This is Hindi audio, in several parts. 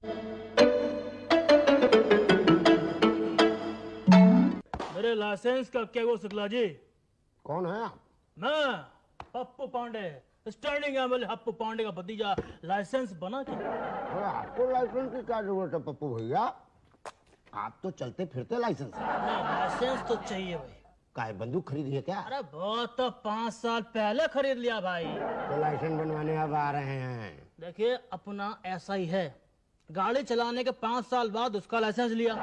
मेरे लाइसेंस का क्या वो शुक्ला जी? कौन है आप? मैं पप्पू पांडे, स्टैंडिंग एमएलए पप्पू पांडे का भतीजा। लाइसेंस बना क्या? अरे आपको लाइसेंस की क्या जरूरत है पप्पू भैया? आप तो चलते फिरते लाइसेंस है। नहीं, लाइसेंस तो चाहिए भाई। काहे बंदूक खरीदी है क्या? अरे बहुत तो 5 साल पहले खरीद लिया भाई। तो लाइसेंस बनवाने अब आ रहे हैं? देखिए अपना ऐसा ही है, गाड़ी चलाने के 5 साल बाद उसका लाइसेंस लिया,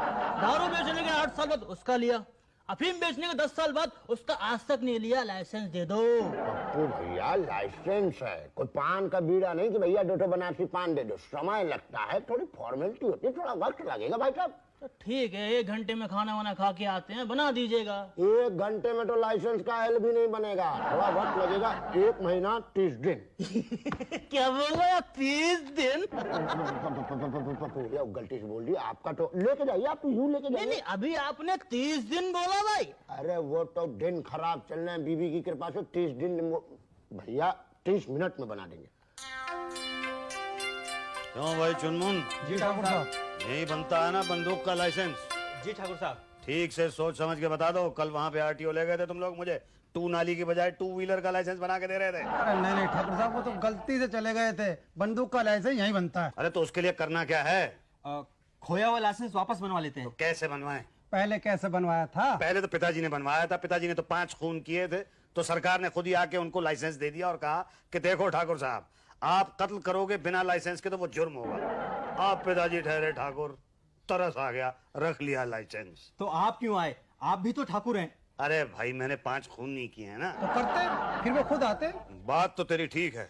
दारू बेचने के 8 साल बाद उसका लिया, अफीम बेचने के 10 साल बाद उसका आज तक नहीं लिया। लाइसेंस दे दो। पप्पू भैया लाइसेंस है, कोई पान का बीड़ा नहीं कि भैया 2 बनारसी पान दे दो। समय लगता है, थोड़ी फॉर्मेलिटी होती है, थोड़ा वक्त लगेगा भाई साहब। तो ठीक है, 1 घंटे में खाना वाना खा के आते हैं, बना दीजिएगा। 1 घंटे में तो लाइसेंस का एल भी नहीं बनेगा, थोड़ा वक्त लगेगा। 1 महीना 30 दिन। क्या बोल रहे हैं? 30 दिन? पप्पू भैया गलती से बोल दिया। आपका तो लेके जाइए, आप यूं लेके नहीं जाइए। नहीं, अभी आपने 30 दिन बोला भाई। अरे वो तो दिन खराब चल रहे हैं, बीबी की कृपा से 30 दिन भैया 30 मिनट में बना देंगे। क्यों भाई चुनमुन, जी ठाकुर साहब। यही बनता है ना बंदूक का लाइसेंस? जी ठाकुर साहब। ठीक से सोच समझ के बता दो। कल वहाँ पे आरटीओ ले गए थे तुम लोग, मुझे 2 नाली की बजाय 2 व्हीलर का लाइसेंस बना के दे रहे थे। अरे नहीं नहीं ठाकुर साहब, वो तो गलती से चले गए थे। बंदूक का लाइसेंस यहीं बनता है। अरे तो उसके लिए करना क्या है? खोया हुआ लाइसेंस वापस बनवा लेते हैं। तो कैसे बनवाएं? पहले कैसे बनवाया था? पहले तो पिताजी ने बनवाया था। पिताजी ने तो 5 खून किए थे, तो सरकार ने खुद ही आके उनको लाइसेंस दे दिया और कहा कि देखो ठाकुर साहब, आप कत्ल करोगे बिना लाइसेंस के तो वो जुर्म होगा। आप पिताजी ठहरे ठाकुर, तरस आ गया, रख लिया लाइसेंस। तो आप क्यों आए? आप भी तो ठाकुर हैं। अरे भाई मैंने 5 खून नहीं किए हैं ना। तो करते, फिर वो खुद आते। बात तो तेरी ठीक है,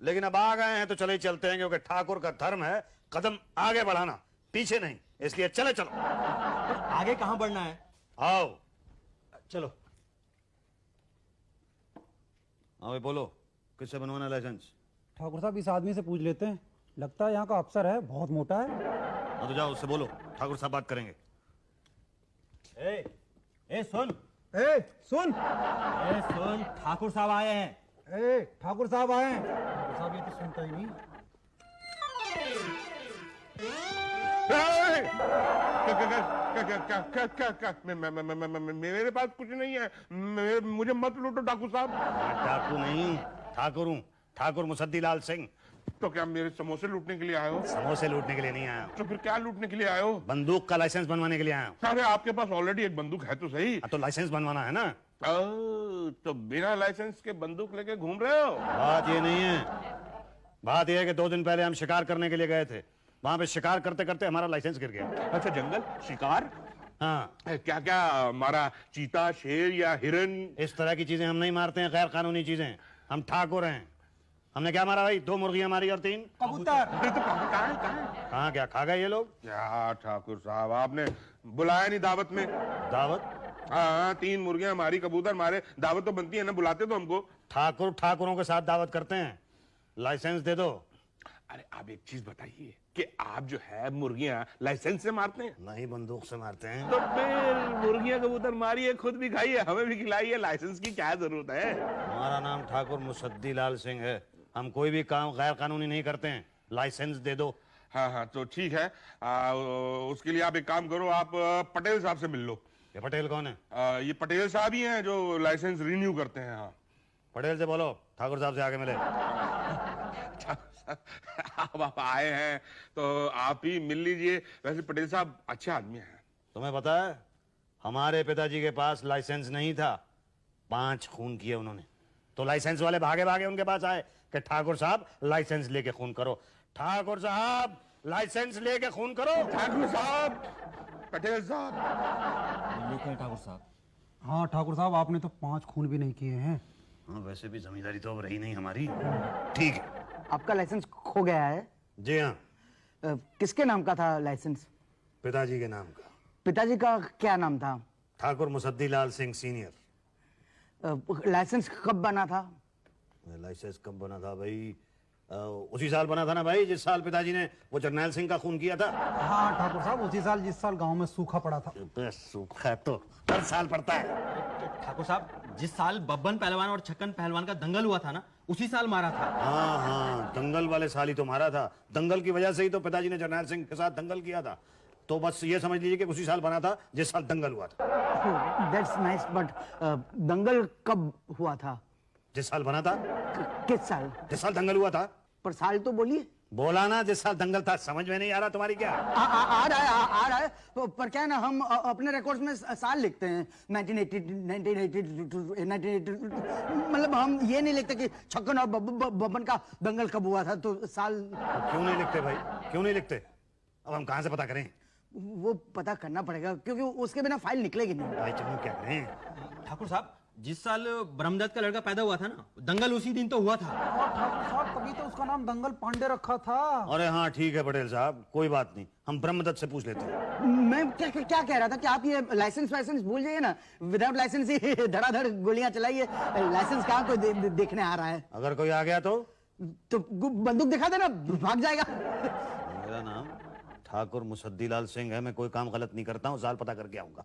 लेकिन अब आ गए हैं तो चले ही चलते हैं, क्योंकि ठाकुर का धर्म है कदम आगे बढ़ाना, पीछे नहीं। इसलिए चले चलो। पर आगे कहाँ बढ़ना है? आओ चलो। आओ बोलो, किससे बनवाना लाइसेंस? ठाकुर साहब इस आदमी से पूछ लेते हैं, लगता है यहाँ का अफसर है, बहुत मोटा है। हाँ तो जाओ उससे बोलो, ठाकुर साहब बात करेंगे। ए सुन, सुन, सुन, ठाकुर साहब आए हैं। ठाकुर साहब आए हैं। ठाकुर साहब ये तो सुनता ही नहीं। मेरे पास कुछ नहीं है, मुझे मत लूटो ठाकुर साहब। मैं डाकू नहीं हूँ, ठाकुर हूँ, ठाकुर मुसद्दी लाल सिंह। तो क्या मेरे समोसे लूटने के लिए आए हो? समोसे लूटने के लिए नहीं आया हूँ, तो फिर क्या लूटने के लिए आए हो? बंदूक का लाइसेंस बनवाने के लिए आया हूँ। अरे आपके पास ऑलरेडी एक बंदूक है तो सही। तो लाइसेंस बनवाना है ना। तो बिना लाइसेंस के बंदूक लेके घूम रहे हो? बात ये नहीं है, बात यह है कि 2 दिन पहले हम शिकार करने के लिए गए थे। वहां पे शिकार करते करते हमारा लाइसेंस गिर गया। अच्छा, जंगल शिकार? हाँ, क्या क्या मारा? चीता, शेर या हिरन? इस तरह की चीजें हम नहीं मारते हैं, गैर कानूनी चीजें। हम ठाकुर हैं। हमने क्या मारा भाई? 2 मुर्गियां मारी और 3 कबूतर। अरे तो कहाँ है? कहाँ, क्या खा गए ये लोग? क्या ठाकुर साहब, आपने बुलाया नहीं दावत में? दावत? हाँ, 3 मुर्गियां मारी, कबूतर मारे, दावत तो बनती है ना, बुलाते तो हमको। ठाकुर ठाकुरों के साथ दावत करते हैं। लाइसेंस दे दो। अरे आप एक चीज बताइए कि आप जो है मुर्गियां लाइसेंस से मारते हैं? नहीं, बंदूक से मारते हैं। तो फिर मुर्गियां कबूतर मारिए, खुद भी खाइए, हमें भी खिलाइए, लाइसेंस की क्या जरूरत है? हमारा नाम ठाकुर मुसद्दी लाल सिंह है। हम कोई भी काम गैर कानूनी नहीं करते हैं। लाइसेंस दे दो। हाँ हाँ, तो ठीक है। उसके लिए आप एक काम करो, आप पटेल साहब से मिल लो। ये पटेल कौन है? ये पटेल साहब ही हैं जो लाइसेंस रिन्यू करते हैं। हाँ, पटेल से बोलो ठाकुर साहब से आके मिले। अब आप आए हैं तो आप ही मिल लीजिए। वैसे पटेल साहब अच्छे आदमी हैं। तुम्हें पता है, हमारे पिताजी के पास लाइसेंस नहीं था, 5 खून किए उन्होंने। तो लाइसेंस वाले भागे भागे उनके पास आए कि ठाकुर साहब लाइसेंस लेके खून करो। ठाकुर साहब लाइसेंस लेके खून करो। ठाकुर साहब, पटेल साहब। लिखे हैं ठाकुर साहब। हाँ ठाकुर साहब, आपने तो 5 खून भी नहीं किए हैं। हाँ, वैसे भी जमींदारी तो अब रही नहीं हमारी। ठीक है। आपका लाइसेंस खो गया है? जी हाँ। किसके नाम का था लाइसेंस? पिताजी के नाम का। पिताजी का क्या नाम था? ठाकुर मुसद्दी लाल सिंह सीनियर। लाइसेंस कब बना था? लाइसेंस कब बना था भाई? उसी साल बना था ना भाई जिस साल पिताजी ने वो जरनैल सिंह का खून किया था। हाँ ठाकुर साहब, उसी साल जिस साल गांव में सूखा पड़ा था। बस सूखा तो हर साल पड़ता है। ठाकुर साहब जिस साल बब्बन पहलवान और छक्कन पहलवान का दंगल हुआ था ना, उसी साल मारा था। हाँ हाँ, दंगल वाले साल ही तो मारा था। दंगल की वजह से ही तो पिताजी ने जरनैल सिंह के साथ दंगल किया था। तो बस ये समझ लीजिए कि उसी साल बना था जिस साल दंगल हुआ था। दैट्स नाइस, बट दंगल कब हुआ था? जिस साल बना था, किस साल? जिस साल दंगल हुआ था। पर साल तो बोलिए। बोला ना जिस साल दंगल था। समझ में नहीं आ रहा तुम्हारी क्या? आ रहा है। पर क्या है ना, हम अपने रिकॉर्ड्स में साल लिखते हैं 1980, 1980, मतलब हम ये नहीं लिखते कि छक्कन और बब्बन का दंगल कब हुआ था। तो साल तो क्यों नहीं लिखते भाई, क्यों नहीं लिखते? अब हम कहाँ से पता करें? वो पता करना पड़ेगा, क्योंकि उसके बिना फाइल निकलेगी नहीं। भाई चलो क्या करें? ठाकुर साहब जिस साल ब्रह्मदत्त का लड़का पैदा हुआ था ना, दंगल उसी दिन तो हुआ था। और ठाकुर साहब तभी तो उसका नाम दंगल पांडे रखा था। अरे हाँ ठीक है पटेल साहब, कोई बात नहीं, हम ब्रह्मदत्त से पूछ लेते हैं। मैं क्या कह रहा था कि आप ये लाइसेंस वाइसेंस भूल जाइए ना। विदाउट लाइसेंस ही धड़ाधड़ गोलियां चलाइए। लाइसेंस कहाँ कोई देखने आ रहा है? अगर कोई आ गया तो बंदूक दिखा देना, भाग जाएगा। मेरा नाम ठाकुर मुसद्दीलाल सिंह है। मैं कोई काम गलत नहीं करता हूँ। साल पता करके आऊंगा।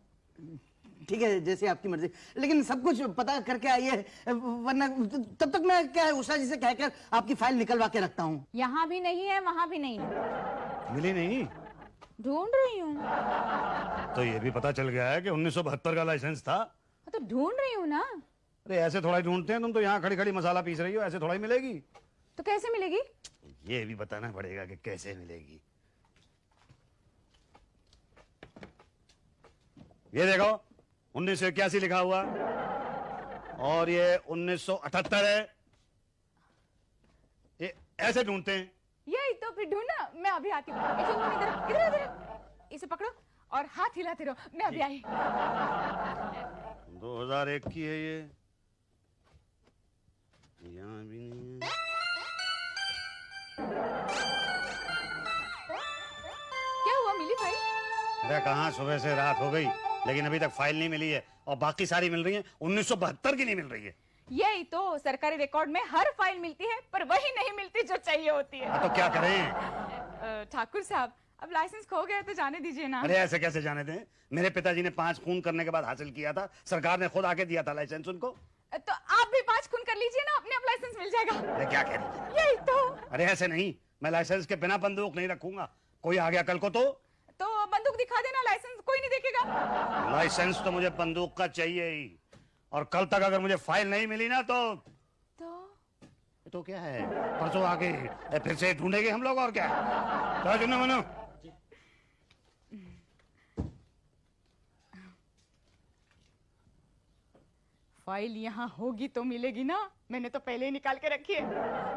ठीक है, जैसे आपकी मर्जी, लेकिन सब कुछ पता करके आइए, वरना तब तक मैं क्या है उषा जी से कहकर आपकी फाइल निकलवा के रखता हूँ। यहाँ भी नहीं है, वहाँ भी नहीं है। मिली नहीं? ढूंढ रही हूँ। तो ये भी पता चल गया है कि 1972 का लाइसेंस था। तो ढूंढ रही हूँ ना। अरे ऐसे थोड़ा ही ढूंढते हैं। तुम तो यहाँ खड़ी खड़ी मसाला पीस रही हो, ऐसे थोड़ा ही मिलेगी। तो कैसे मिलेगी? ये भी बताना पड़ेगा कि कैसे मिलेगी। ये देखो 1981 लिखा हुआ और ये 1978 है। ये ऐसे ढूंढते हैं। यही तो, फिर ढूंढना। मैं अभी आती हूँ। इधर इधर इधर, इसे पकड़ो और हाथ हिलाते रहो। मैं अभी आई। 2001 की है ये। यहाँ भी नहीं है। क्या हुआ, मिली भाई? अरे कहाँ, सुबह से रात हो गई लेकिन अभी तक फाइल नहीं मिली है और बाकी सारी मिल रही है। 1972 की नहीं मिल रही है। यही तो, सरकारी रिकॉर्ड में हर फाइल मिलती है पर वही नहीं मिलती जो चाहिए होती है। तो क्या करें? ठाकुर साहब अब लाइसेंस खो गया तो जाने दीजिए ना। अरे ऐसे कैसे जाने दें? मेरे पिताजी ने 5 खून करने के बाद हासिल किया था। सरकार ने खुद आके दिया था लाइसेंस उनको। तो आप भी 5 खून कर लीजिए ना, अपने आप लाइसेंस मिल जाएगा। अरे क्या कह रही है? यही तो। अरे ऐसे नहीं, मैं लाइसेंस के बिना बंदूक नहीं रखूंगा। कोई आ गया कल को तो बंदूक दिखा देना, लाइसेंस कोई नहीं देखेगा। लाइसेंस तो मुझे बंदूक का चाहिए ही। और कल तक अगर मुझे फाइल नहीं मिली ना तो क्या है, परसों आके फिर से ढूंढेंगे हम लोग। और क्या है? चलो मनो। फाइल यहाँ होगी तो मिलेगी ना। मैंने तो पहले ही निकाल के रखी है।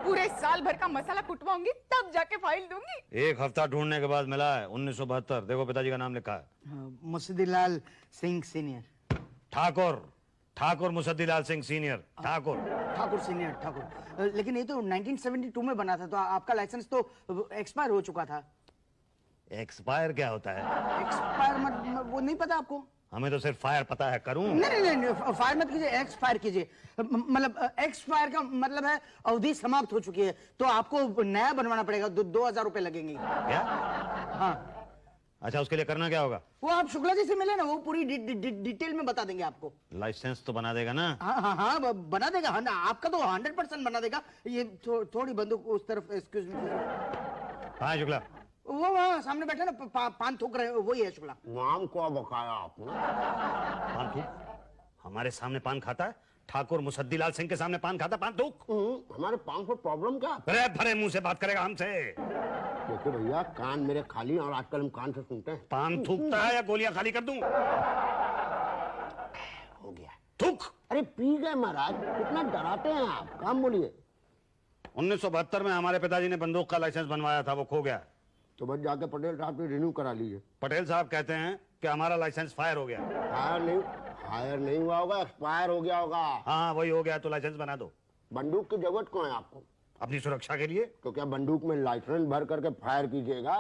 पूरे साल भर का मसाला कुटवाऊंगी तब जाके फाइल दूंगी। 1 हफ्ता ढूंढने के बाद मिला है 1972। देखो पिताजी का नाम लिखा है, Musaddilal Singh senior. Thakur Musaddilal Singh senior. Thakur senior Thakur. लेकिन ये तो 1972 में बना था, तो आपका लाइसेंस तो एक्सपायर हो चुका था। एक्सपायर क्या होता है? एक्सपायर वो नहीं पता आपको? हमें तो सिर्फ फायर पता है। करूं? नहीं, फायर मत कीजिए, एक्सपायर कीजिए। मतलब एक्सपायर का मतलब है अवधि समाप्त हो चुकी है, तो आपको नया बनवाना पड़ेगा। 2000 रुपए लगेंगे। क्या? हाँ। अच्छा, उसके लिए करना क्या होगा? वो आप शुक्ला जी से मिले ना, वो पूरी डिटेल में बता देंगे आपको। लाइसेंस तो बना देगा ना? हाँ, बना देगा। आपका तो 100% बना देगा। ये थोड़ी बंदूक उस तरफ, एक्सक्यूज मी। हाँ शुक्ला, वो वहाँ सामने बैठे ना, पान थूक रहे, वही है शुक्ला। नाम को बकाया आपने? पान थूक? हमारे सामने पान खाता है? ठाकुर मुसद्दीलाल सिंह के सामने पान खाता? पान थूक? हमारे पान को प्रॉब्लम क्या? अरे भरे मुंह से बात करेगा हमसे? देखो भैया, कान मेरे खाली और आजकल हम कान से सुनते हैं। पान थूकता है या गोलियां खाली कर दूं? हो गया। थूक। अरे पी गए महाराज, कितना डराते हैं आप। काम बोलिए। 1972 में हमारे पिताजी ने बंदूक का लाइसेंस बनवाया था, वो खो गया। तो बस जाके पटेल साहब से रिन्यू करा लीजिए। पटेल साहब कहते हैं कि हमारा लाइसेंस फायर हो गया। हायर नहीं हुआ होगा, एक्सपायर हो गया होगा। हाँ वही हो गया, तो लाइसेंस बना दो। बंदूक की जरूरत क्यों है आपको? अपनी सुरक्षा के लिए। तो क्या बंदूक में लाइसेंस भर करके फायर कीजिएगा?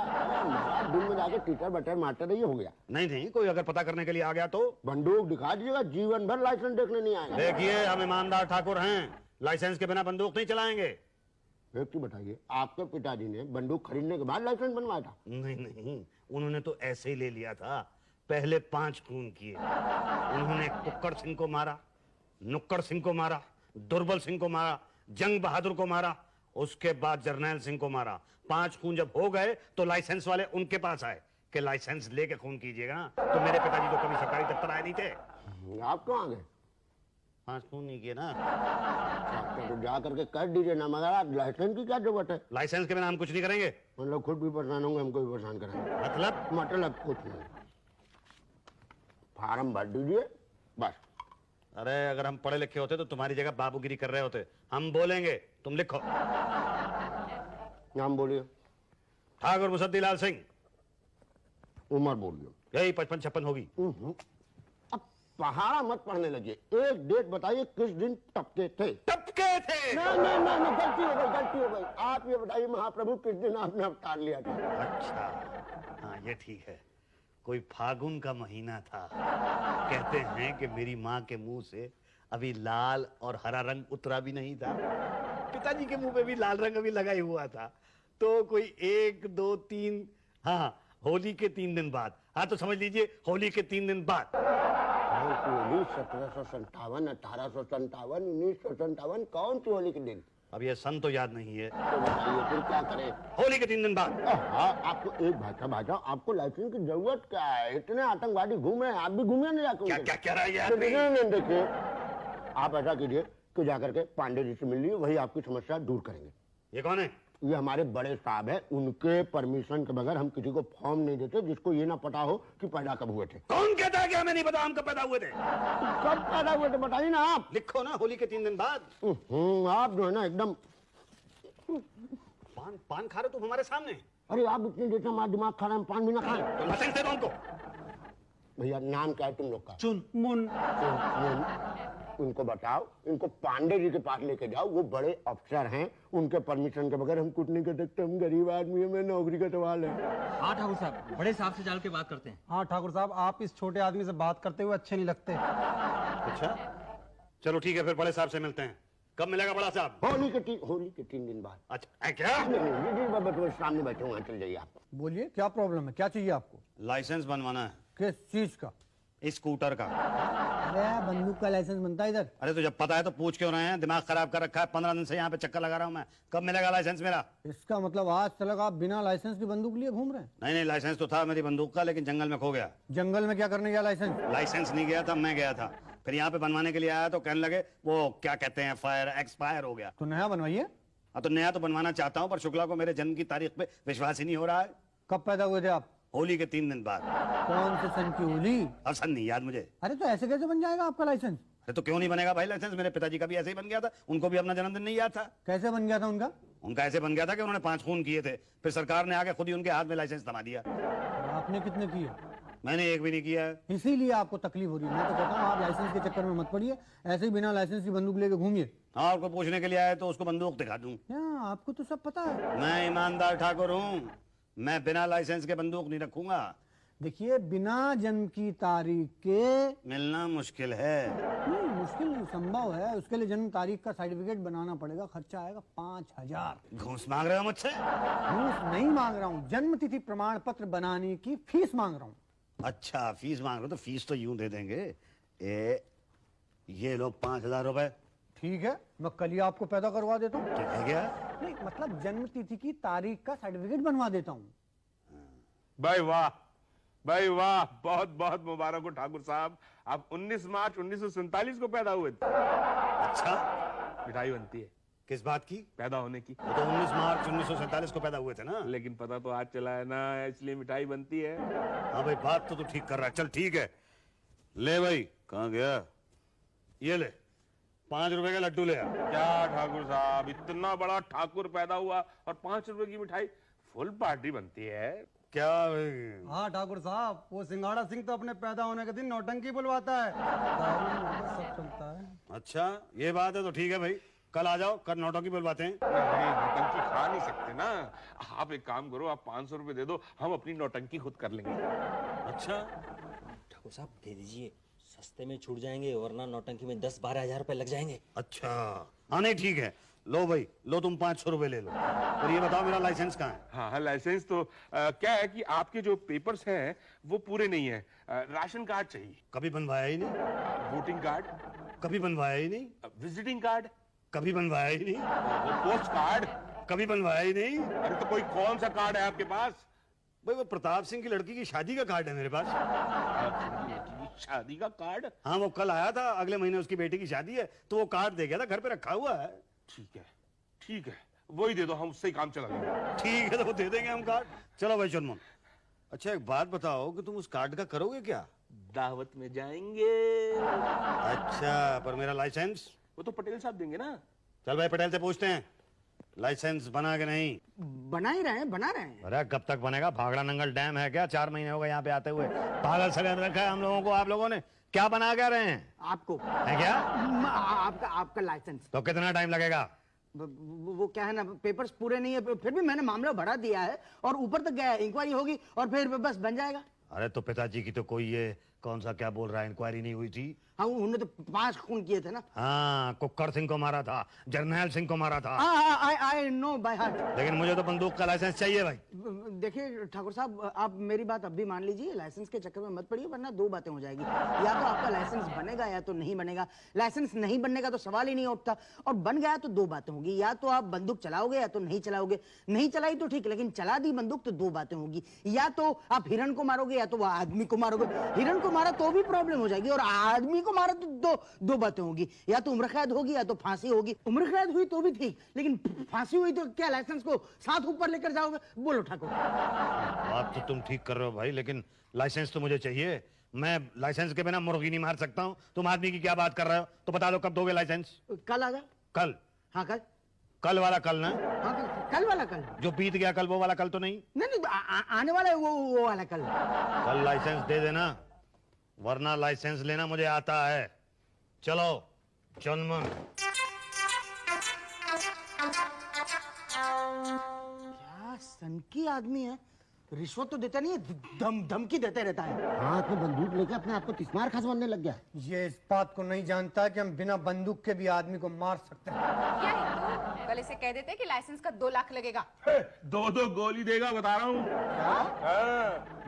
दिन में जाके टीटर बटर मारते रहिए, हो गया। नहीं, कोई अगर पता करने के लिए आ गया तो बंदूक दिखा दीजिएगा, जीवन भर लाइसेंस देखने नहीं आएगा। देखिए, हम ईमानदार ठाकुर हैं, लाइसेंस के बिना बंदूक नहीं चलाएंगे। एक चीज बताइए, आपके पिताजी ने बंदूक खरीदने के बाद लाइसेंस बनवाया था? नहीं नहीं, उन्होंने तो ऐसे ही ले लिया था। पहले 5 खून किए। उन्होंने कुक्कड़ सिंह को मारा, नुक्कड़ सिंह को मारा, दुर्बल सिंह को मारा, जंग बहादुर को मारा, उसके बाद जरनैल सिंह को मारा। 5 खून जब हो गए तो लाइसेंस वाले उनके पास आए कि लाइसेंस लेके खून कीजिएगा। तो मेरे पिताजी तो कभी सरकारी दफ्तर आए नहीं थे। आप कहाँ गए? 5 खून नहीं किए ना। अच्छा, तो जा करके कर दीजिए ना, मगर आप लाइसेंस की क्या जरूरत है? लाइसेंस के बिना हम कुछ नहीं करेंगे। मतलब खुद भी परेशान होंगे, हमको भी परेशान करेंगे। मतलब कुछ नहीं, फार्म भर दीजिए बस। अरे अगर हम पढ़े लिखे होते तो तुम्हारी जगह बाबूगिरी कर रहे होते। हम बोलेंगे, तुम लिखो। नाम बोलिए। ठाकुर मुसद्दीलाल सिंह। उम्र बोलिए। यही 55-56 होगी। अब पहाड़ा मत पढ़ने लगे, एक डेट बताइए किस दिन टपके थे? टपके थे। नहीं, गलती हो गई, गलती हो गई। आप ये बताइए महाप्रभु किस दिन आपने अवतार लिया था? अच्छा, हाँ ये ठीक है। कोई फागुन का महीना था। कहते हैं कि मेरी माँ के मुंह से अभी लाल और हरा रंग उतरा भी नहीं था। पिताजी के मुंह पे भी लाल रंग अभी लगा ही हुआ था। तो कोई 1, 2, 3, हाँ होली के 3 दिन बाद। हाँ तो समझ लीजिए होली के 3 दिन बाद। 1757, 1857, 1957, कौन सी होली के दिन? अब ये सन तो याद नहीं है। तो बताइए फिर क्या करें? होली के 3 दिन बाद। हाँ, आपको एक भाई साहब, आपको लाइसेंस की जरूरत क्या है? इतने आतंकवादी घूम रहे हैं, आप भी घूमिए ना जाकर। क्या कह रहा है ये तो आदमी? नहीं, देखिए आप ऐसा कीजिए कि जाकर के पांडे जी से मिल लीजिए, वही आपकी समस्या दूर करेंगे। ये कौन है? ये हमारे बड़े साहब है, उनके परमिशन के बगैर हम किसी को फॉर्म नहीं देते जिसको ये ना पता हो कि पैदा कब हुए थे। कौन कहता है कि हमें नहीं पता हम कब पैदा हुए थे? कब पैदा हुए थे बताइए ना आप। लिखो ना, होली के 3 दिन बाद। आप जो है ना एकदम, पान खा रहे तुम हमारे सामने। अरे आप इतनी देर से हमारा दिमाग खा रहे हैं, पान भी ना खाएं। तो लाइसेंस दे दो उनको। भैया नाम क्या है तुम लोग का? चुन मुन। उनको बताओ, इनको पांडे जी के पास लेके जाओ, वो बड़े अफसर हैं, उनके परमिशन के बगैर हम कुछ नहीं कर सकते। हम गरीब आदमी है, मैं नौकरी का सवाल है। हाँ ठाकुर साहब, बड़े साहब से जाल के बात करते हैं। हाँ ठाकुर साहब, आप इस छोटे आदमी से बात करते हुए अच्छे नहीं लगते। अच्छा चलो ठीक है, फिर बड़े साहब से मिलते हैं। कब मिलेगा बड़ा साहब? होली के 3 दिन बाद। अच्छा क्या? नहीं, सामने बैठे हुए हैं, चल जाइए आप। बोलिए क्या प्रॉब्लम है, क्या चाहिए आपको? लाइसेंस बनवाना है। किस चीज का? स्कूटर का। अरे बंदूक का लाइसेंस बनता है इधर। अरे तो जब पता है तो पूछ क्यों रहे हैं? दिमाग खराब कर रखा है। 15 दिन से यहाँ पे चक्कर लगा रहा हूँ मैं। कब मिलेगा लाइसेंस मेरा? इसका मतलब आज तक आप बिना लाइसेंस की बंदूक लिए घूम रहे हैं? नहीं लाइसेंस तो था मेरी बंदूक का, लेकिन जंगल में खो गया। जंगल में क्या करने गया लाइसेंस? लाइसेंस नहीं गया था, मैं गया था। फिर यहाँ पे बनवाने के लिए आया तो कहने लगे वो क्या कहते हैं, फायर एक्सपायर हो गया। तो नया बनवाइए। हाँ तो नया तो बनवाना चाहता हूँ, पर शुक्ला को मेरे जन्म की तारीख पे विश्वास ही नहीं हो रहा है। कब पैदा हुए थे आप? होली के 3 दिन बाद। कौन से सन की होली? अब सन नहीं याद मुझे। अरे तो ऐसे कैसे बन जाएगा आपका लाइसेंस? अरे तो क्यों नहीं बनेगा भाई लाइसेंस? मेरे पिताजी का भी ऐसे ही बन गया था, उनको भी अपना जन्मदिन नहीं याद था। कैसे बन गया था उनका? उनका ऐसे बन गया था कि उन्होंने 5 खून किए थे, फिर सरकार ने आके खुद ही उनके हाथ में लाइसेंस थमा दिया। आपने कितने किए? मैंने एक भी नहीं किया है। इसीलिए आपको तकलीफ हो रही है। मैं तो कहता हूँ आप लाइसेंस के चक्कर में मत पड़िए, ऐसे ही बिना लाइसेंस की बंदूक लेके घूमिए। हाँ, और कोई पूछने के लिए आए तो उसको बंदूक दिखा दूं। आपको तो सब पता है। मैं ईमानदार ठाकुर हूँ, मैं बिना लाइसेंस के बंदूक नहीं रखूंगा। देखिए बिना जन्म की तारीख के मिलना मुश्किल है। नहीं, मुश्किल नहीं, संभव है। उसके लिए जन्म तारीख का सर्टिफिकेट बनाना पड़ेगा, खर्चा आएगा 5000। घूस मांग रहे हो मुझसे? घूस नहीं मांग रहा हूँ, जन्म तिथि प्रमाण पत्र बनाने की फीस मांग रहा हूँ। अच्छा फीस मांग रहे हो तो फीस तो यूं दे देंगे। ये लो 5000 रुपए। ठीक है, मैं कल ही आपको पैदा करवा देता हूँ। ठीक है क्या? नहीं मतलब जन्म तिथि की तारीख का सर्टिफिकेट बनवा देता हूँ। भाई वाह, भाई वाह, बहुत बहुत मुबारक हो ठाकुर साहब। आप 19 मार्च 1947 को पैदा हुए थे। अच्छा मिठाई बनती है किस बात की? पैदा होने की। वो तो 19 मार्च 1947 को पैदा हुए थे ना। लेकिन पता तो आज चला है ना, इसलिए मिठाई बनती है। हाँ भाई बात तो तू ठीक कर रहा है। चल ठीक है, ले भाई। कहाँ गया? ये ले 5 रुपए का लड्डू ले आ। क्या ठाकुर साहब, इतना बड़ा ठाकुर पैदा हुआ और 5 रुपए की मिठाई? फुल पार्टी बनती है। क्या? हाँ ठाकुर साहब, वो सिंगाड़ा सिंह तो अपने पैदा होने के दिन नौटंकी बुलवाता है। सब चलता है। अच्छा ये बात है तो ठीक है भाई, कल आ जाओ, कल नौटंकी बुलवाते हैं। नहीं, नौटंकी खा नहीं सकते ना। आप एक काम करो, आप 500 रुपए दे दो, हम अपनी नौटंकी खुद कर लेंगे। अच्छा ठाकुर साहब दे दीजिए, सस्ते में छूट जाएंगे, वरना नौटंकी में 10-12 हजार रुपए लग जाएंगे। अच्छा, हाँ नहीं ठीक है, लो भाई, लो तुम 500 रुपए ले लो। और ये बताओ मेरा लाइसेंस कहाँ है? हाँ हाँ, लाइसेंस तो क्या है कि आपके जो पेपर्स हैं वो पूरे नहीं है। राशन कार्ड चाहिए, कभी बनवाया ही नहीं, वोटिंग कार्ड, कभी बनवाया ही नहीं, विजिटिंग कार्ड, कभी बनवाया ही नहीं, पोस्ट कार्ड। कभी बनवाया ही नहीं। अरे तो कोई कौन सा कार्ड है आपके पास? भाई वो प्रताप सिंह की लड़की की शादी का कार्ड है मेरे पास। शादी का कार्ड? हाँ, वो कल आया था, अगले महीने उसकी बेटी की शादी है, तो वो कार्ड दे गया था, घर पे रखा हुआ है। ठीक है, ठीक है, वही दे दो, हम उससे ही काम चला लेंगे। ठीक है, तो वो दे देंगे हम कार्ड। चलो भाई चुनमुन, अच्छा एक बात बताओ कि तुम उस कार्ड का करोगे क्या? दावत में जाएंगे। अच्छा, पर मेरा लाइसेंस? वो तो पटेल साहब देंगे ना। चल भाई पटेल से पूछते हैं, लाइसेंस बना के नहीं? बना ही रहे हैं, बना रहे हैं। अरे कब तक बनेगा? भागड़ा नंगल डैम है क्या? 4 महीने हो गए यहाँ पे आते हुए, पागल सा कर रखा है हम लोगों को आप लोगों ने। क्या बना क्या रहे हैं? आपको है क्या? आपका आपका लाइसेंस। तो कितना टाइम लगेगा? वो क्या है ना, पेपर्स पूरे नहीं है, फिर भी मैंने मामला बढ़ा दिया है और ऊपर तक गया है, इंक्वायरी होगी और फिर बस बन जाएगा। अरे तो पिताजी की तो कोई ये कौन सा क्या बोल रहा है, इंक्वायरी नहीं हुई थी? हाँ, उन्होंने तो 5 खून किए थे ना। हाँ, कुक्कर सिंह को मारा था, जर्नैल सिंह को मारा था। I know by heart. लेकिन मुझे तो बंदूक का लाइसेंस चाहिए भाई। देखिए ठाकुर साहब, आप मेरी बात अब भी मान लीजिए, लाइसेंस के चक्कर में मत पड़िए, वरना 2 बातें हो जाएगी। या तो आपका लाइसेंस बनेगा या तो नहीं बनेगा। लाइसेंस नहीं बनने का तो सवाल ही नहीं उठता, और बन गया तो 2 बातें होगी, या तो आप बंदूक चलाओगे या तो नहीं चलाओगे। नहीं चलाई तो ठीक, लेकिन चला दी बंदूक तो 2 बातें होगी, या तो आप हिरण को मारोगे या तो वह आदमी को मारोगे। हिरण को मारा तो भी प्रॉब्लम हो जाएगी, और आदमी को मारा तो दो बातें होगी, या तो उम्र कैद होगी या तो फांसी होगी। उम्र कैद हुई तो भी ठीक, लेकिन फांसी हुई तो क्या लाइसेंस को साथ ऊपर लेकर जाओगे? बोलो ठाकुर। बात तो तुम ठीक कर रहे हो भाई, लेकिन लाइसेंस तो मुझे चाहिए। मैं लाइसेंस के बिना मुर्गी नहीं मार सकता हूँ। तुम आदमी की क्या बात कर रहे हो? तो बता दो कब दोगे लाइसेंस? कल आ जाओ। कल? हाँ कल। कल वाला कल ना? हाँ कल वाला कल। जो बीत गया कल, वो वाला कल तो नहीं? नहीं, आने वाला है वो वाला कल। कल लाइसेंस दे देना, वरना लाइसेंस लेना मुझे आता है। चलो चुनमुन। क्या सनकी आदमी है, रिश्वत तो देता नहीं है, धमकी देते रहता है। हाथ में बंदूक लेके अपने आप को तिस्मार खसवाने लग गया। ये इस बात को नहीं जानता कि हम बिना बंदूक के भी आदमी को मार सकते हैं। क्या हिंदू, कल इसे कह देते कि लाइसेंस का 2 लाख लगेगा। 2 गोली देगा, बता रहा हूँ।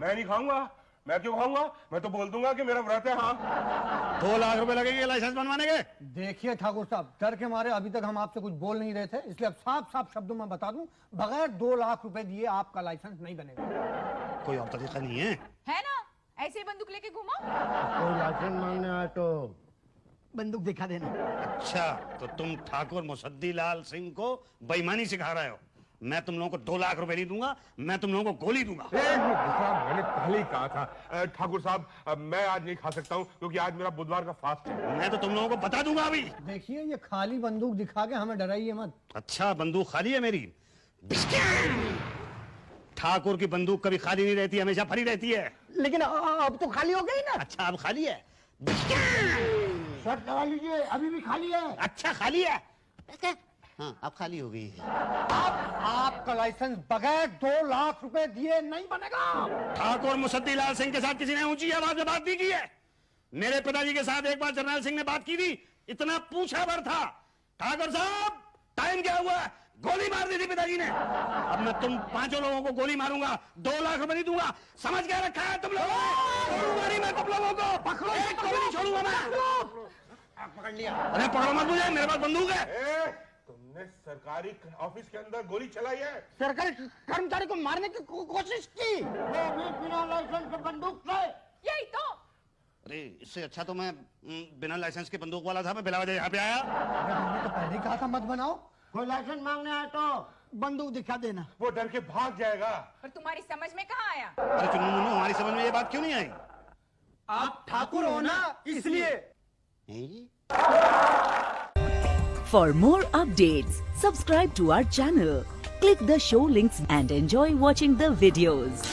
मैं नहीं खाऊंगा। मैं क्यों खाऊंगा? मैं तो बोल दूंगा कि मेरा व्रत है। हाँ, 2 लाख रुपए लगेंगे लाइसेंस बनवाने के? देखिए ठाकुर साहब, डर के मारे अभी तक हम आपसे कुछ बोल नहीं रहे थे, इसलिए अब साफ साफ शब्दों में बता दूं, बगैर 2 लाख रुपए दिए आपका लाइसेंस नहीं बनेगा। कोई और तरीका नहीं है? है ना, ऐसे ही बंदूक लेके घूमो। कोई लाइसेंस मांगने आए तो बंदूक दिखा देना। अच्छा, तो तुम ठाकुर मुसद्दी लाल सिंह को बेईमानी सिखा रहे हो? मैं तुम लोगों को 2 लाख रुपए नहीं दूंगा, मैं तुम लोगों को गोली दूंगा। मैंने पहले ही कहा था ठाकुर साहब, मैं आज नहीं खा सकता हूँ क्योंकि आज मेरा बुधवार का फास्ट है। मैं तो तुम लोगों को बता दूंगा अभी। देखिए, ये खाली बंदूक दिखा के हमें डराइए मत। अच्छा, बंदूक खाली है मेरी? ठाकुर की बंदूक कभी खाली नहीं रहती, हमेशा भरी रहती है। लेकिन अब तो खाली हो गई ना। अच्छा, अब खाली है? शर्ट लगा लीजिए, अभी भी खाली है। अच्छा, खाली है? हाँ, अब खाली हो गई है। आपका लाइसेंस बगैर 2 लाख रुपए दिए नहीं बनेगा। ठाकुर मुसद्दी लाल सिंह के साथ किसी ने ऊंची आवाज में बात नहीं की है? मेरे पिताजी के साथ एक बार जर्नैल सिंह ने बात की थी, इतना पूछा भर था, ठाकुर साहब टाइम क्या हुआ, गोली मार दी थी पिताजी ने। अब मैं तुम 5 लोगों को गोली मारूंगा, 2 लाख रुपए नहीं दूंगा। समझ क्या रखा है तुम लोगों ने? छोड़ूंगा नहीं मैं तुम लोगों को, पकड़ो, एक को भी नहीं छोड़ूंगा मैं। पकड़ लिया। अरे पकड़ो मत मुझे, मेरे पास बंदूक है। तुमने सरकारी ऑफिस के अंदर गोली चलाई है? सरकारी कर्मचारी को मारने की कोशिश की। वो भी बिना लाइसेंस के बंदूक से। यही तो। अरे इससे अच्छा तो मैं बिना लाइसेंस के बंदूक वाला था, मैं बिला वजह यहाँ पे आया। अरे हमने तो पहले ही कहा था मत बनाओ। कोई लाइसेंस मांगने आए तो बंदूक दिखा देना। वो डर के भाग जाएगा। और तुम्हारी समझ में कहाँ आया? अरे चुन्नू, हमारी समझ में ये बात क्यों नहीं आई? आप ठाकुर हो ना, इसलिए। For more updates, subscribe to our channel, click the show links and enjoy watching the videos.